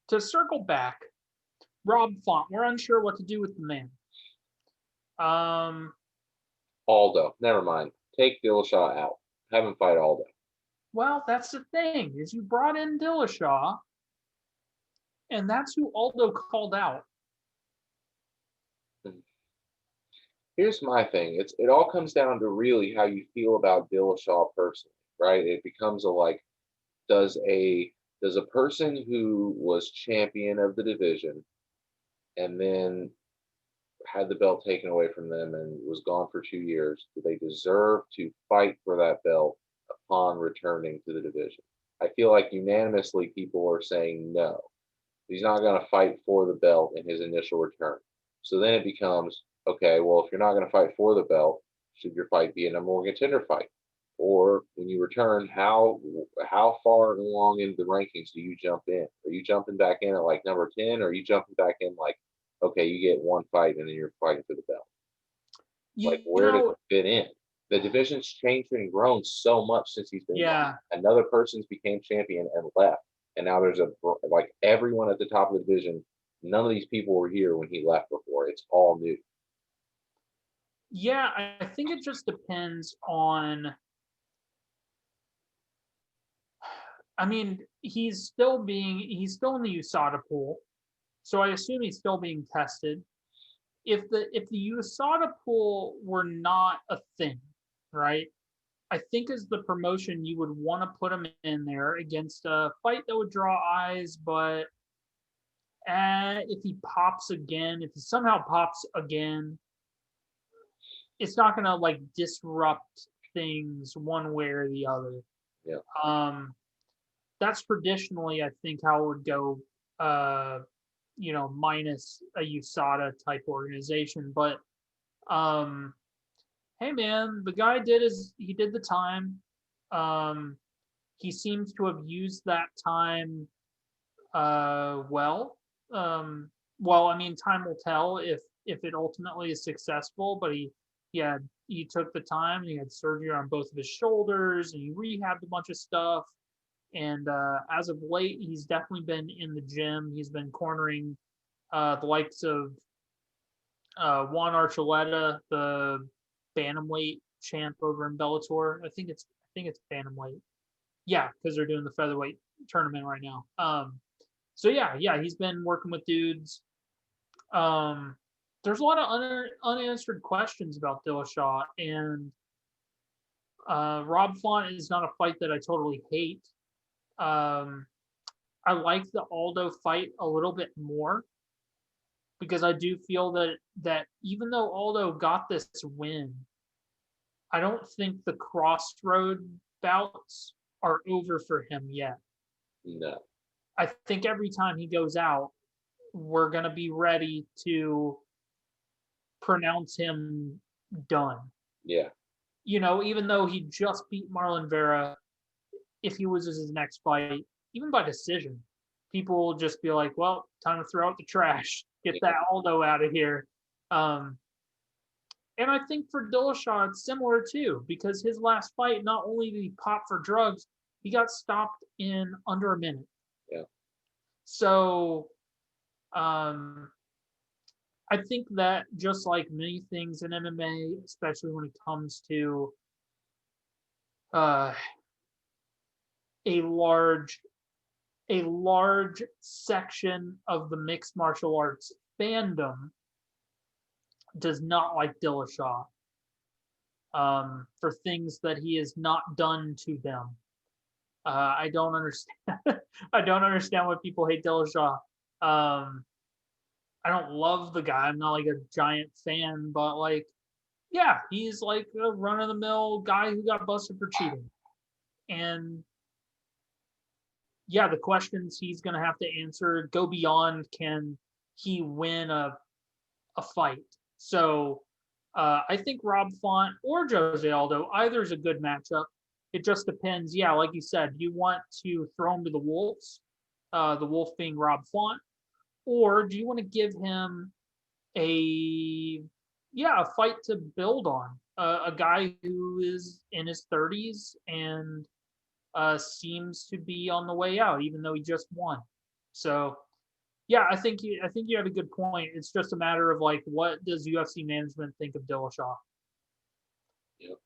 to circle back, Rob Font, we're unsure what to do with the man. Aldo, never mind. Take Dillashaw out. Have him fight Aldo. Well, that's the thing, is you brought in Dillashaw, and that's who Aldo called out. Here's my thing. It all comes down to really how you feel about Dillashaw personally, right? It becomes a like, does a person who was champion of the division and then had the belt taken away from them and was gone for 2 years, do they deserve to fight for that belt upon returning to the division? I feel like unanimously people are saying no. He's not going to fight for the belt in his initial return. So then it becomes, okay, well, if you're not going to fight for the belt, should your fight be a number one contender fight? Or when you return, how far along into the rankings do you jump in? Are you jumping back in at like number 10, or are you jumping back in like, okay, you get one fight and then you're fighting for the belt? Like, You where does know, it fit in? The division's changed and grown so much since he's been gone. yeah, Another person's became champion and left, and now there's like everyone at the top of the division. None of these people were here when he left before. It's all new. yeah, I think it just depends on. I mean, he's still in the USADA pool, so I assume he's still being tested. If the USADA pool were not a thing, right? I think as the promotion you would want to put him in there against a fight that would draw eyes, but if he pops again, if he somehow pops again, it's not gonna like disrupt things one way or the other. Yeah. That's traditionally, I think, how it would go. Minus a USADA type organization, but hey man, the guy he did the time. He seems to have used that time well. I mean, time will tell if it ultimately is successful. But he took the time. And he had surgery on both of his shoulders, and he rehabbed a bunch of stuff. And as of late, he's definitely been in the gym. He's been cornering the likes of Juan Archuleta, the bantamweight champ over in Bellator. I think it's bantamweight. Yeah, because they're doing the featherweight tournament right now. So yeah, he's been working with dudes. There's a lot of unanswered questions about Dillashaw, and Rob Font is not a fight that I totally hate. I like the Aldo fight a little bit more because I do feel that even though Aldo got this win, I don't think the crossroad bouts are over for him yet. No. I think every time he goes out, we're going to be ready to pronounce him done. Yeah. Even though he just beat Marlon Vera, if he loses his next fight, even by decision, people will just be like, well, time to throw out the trash. Get that Aldo out of here. And I think for Dillashaw, it's similar too, because his last fight, not only did he pop for drugs, he got stopped in under a minute. Yeah. So I think that just like many things in MMA, especially when it comes to a large section of the mixed martial arts fandom does not like Dillashaw for things that he has not done to them. I don't understand. I don't understand why people hate Dillashaw. I don't love the guy. I'm not like a giant fan, but like, yeah, he's like a run of the mill guy who got busted for cheating. And yeah, the questions he's going to have to answer go beyond can he win a fight. So I think Rob Font or Jose Aldo, either is a good matchup. It just depends. Yeah, like you said, you want to throw him to the wolves, the wolf being Rob Font, or do you want to give him a fight to build on? A guy who is in his 30s and seems to be on the way out, even though he just won. So Yeah, I think you have a good point. It's just a matter of like, what does UFC management think of Dillashaw? Yep.